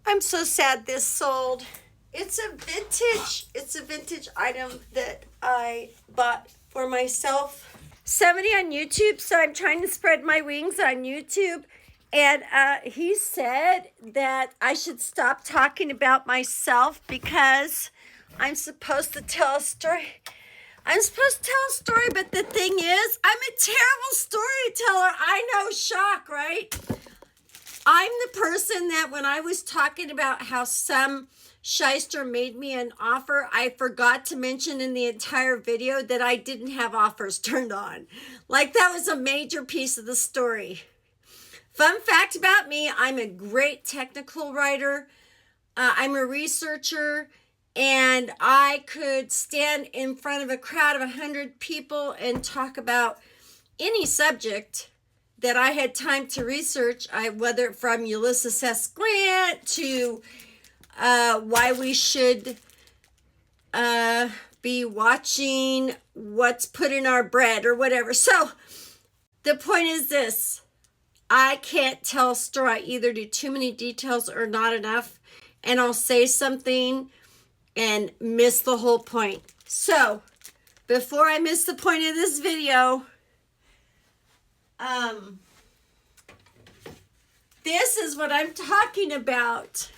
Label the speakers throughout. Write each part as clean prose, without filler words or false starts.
Speaker 1: I'm so sad this sold. It's a vintage item that I bought for myself. Somebody on YouTube, so I'm trying to spread my wings on YouTube. And he said that I should stop talking about myself because I'm supposed to tell a story. I'm supposed to tell a story, but the thing is, I'm a terrible storyteller. I know, shock, right? I'm the person that when I was talking about how some shyster made me an offer, I forgot to mention in the entire video that I didn't have offers turned on. Like that was a major piece of the story. Fun fact about me, I'm a great technical writer. I'm a researcher, and I could stand in front of a crowd of 100 people and talk about any subject that I had time to research, whether from Ulysses S. Grant to why we should be watching what's put in our bread or whatever. So the point is this. I can't tell a story. I either do too many details or not enough, and I'll say something and miss the whole point. So before I miss the point of this video, this is what I'm talking about.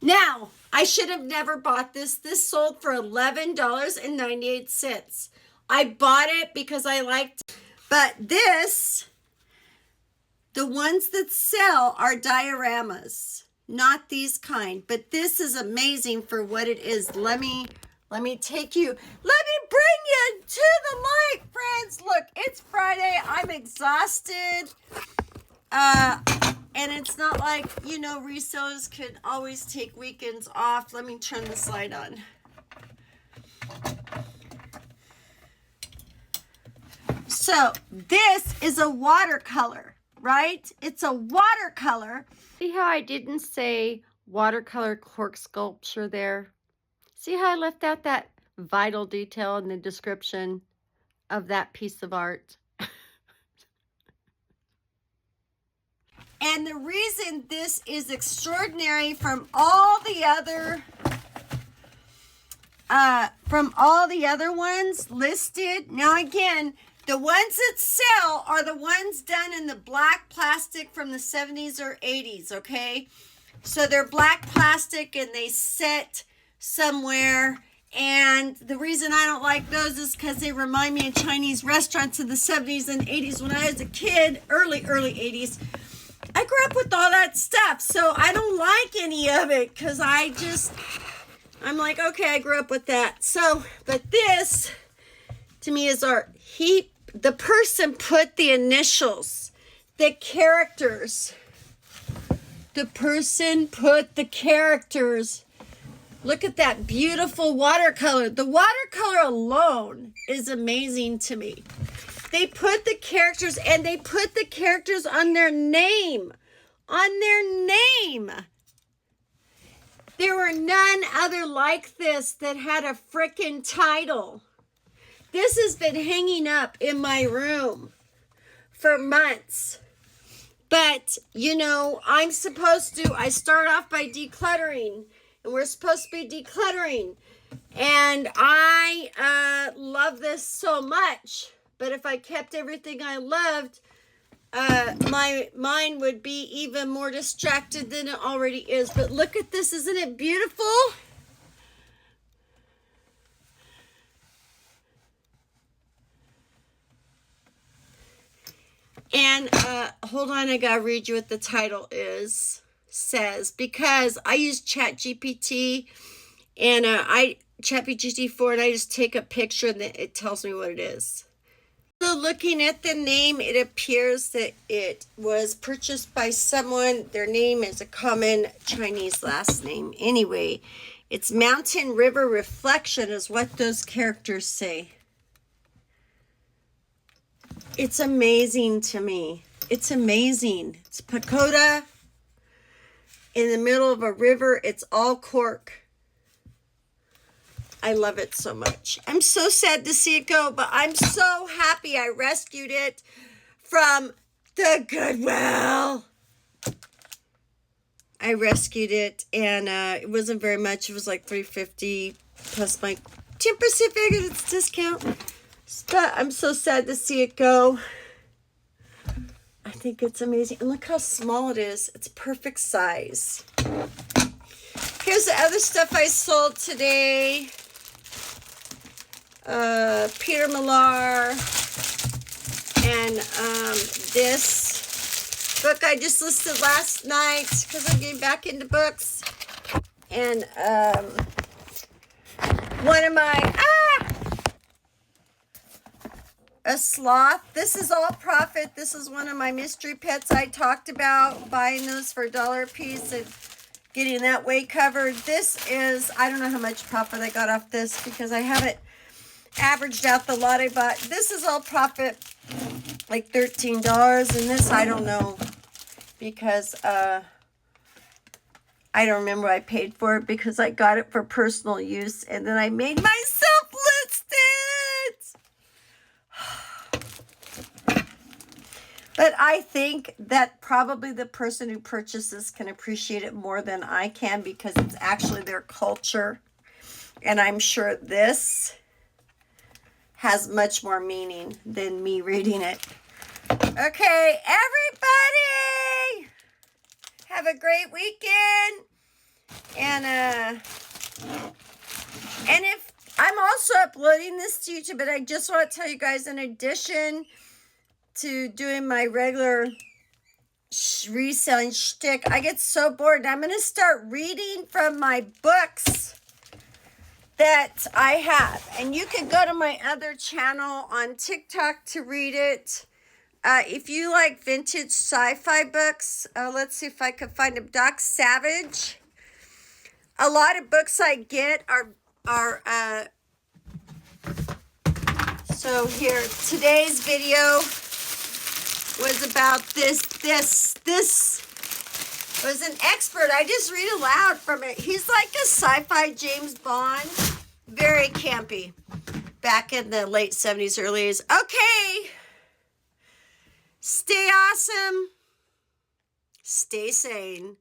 Speaker 1: Now, I should have never bought this. This sold for $11.98. I bought it because I liked it. But this, the ones that sell are dioramas, not these kind. But this is amazing for what it is. Let me take you, let me bring you to the light, friends. Look, it's Friday. I'm exhausted. And it's not like, you know, resellers could always take weekends off. Let me turn this light on. So this is a watercolor, right? It's a watercolor. See how I didn't say watercolor cork sculpture there? See how I left out that vital detail in the description of that piece of art? And the reason this is extraordinary from all the other ones listed. Now again, the ones that sell are the ones done in the black plastic from the 70s or 80s, okay? So they're black plastic and they set somewhere. And the reason I don't like those is because they remind me of Chinese restaurants in the 70s and 80s when I was a kid, early 80s. I grew up with all that stuff, so I don't like any of it because I'm like, okay, I grew up with that. So, but this, to me, is art. The person put the initials, the characters. The person put the characters. Look at that beautiful watercolor. The watercolor alone is amazing to me. They put the characters, and they put the characters on their name. On their name. There were none other like this that had a frickin' title. This has been hanging up in my room for months. But, you know, I start off by decluttering. And we're supposed to be decluttering. And I love this so much. But if I kept everything I loved, my mind would be even more distracted than it already is. But look at this. Isn't it beautiful? And hold on, I gotta read you what the title says, because I use ChatGPT and ChatGPT 4, and I just take a picture and it tells me what it is. So looking at the name, it appears that it was purchased by someone. Their name is a common Chinese last name. Anyway, it's Mountain River Reflection is what those characters say. It's amazing to me. It's amazing. It's pagoda in the middle of a river. It's all cork. I love it so much. I'm so sad to see it go, but I'm so happy I rescued it from the Goodwill. I rescued it, and it wasn't very much. It was like $3.50 plus my 10% figured it's discount. But I'm so sad to see it go. I think it's amazing. And look how small it is. It's perfect size. Here's the other stuff I sold today. Peter Millar. And this book I just listed last night because I'm getting back into books. And one of my... a sloth. This is all profit. This is one of my mystery pets I talked about, buying those for $1 a piece and getting that weight covered. This is, I don't know how much profit I got off this because I haven't averaged out the lot I bought. This is all profit, like $13. And this, I don't know, because I don't remember what I paid for it because I got it for personal use and then I made myself list it. But I think that probably the person who purchases can appreciate it more than I can because it's actually their culture. And I'm sure this has much more meaning than me reading it. Okay, everybody, have a great weekend. And if I'm also uploading this to YouTube, but I just want to tell you guys, in addition to doing my regular reselling shtick, I get so bored. I'm going to start reading from my books that I have. And you can go to my other channel on TikTok to read it. If you like vintage sci-fi books, let's see if I can find them. Doc Savage. A lot of books I get are so here, today's video was about this was an expert. I just read aloud from it. He's like a sci-fi James Bond. Very campy. Back in the late 70s, early 80s. Okay. Stay awesome. Stay sane.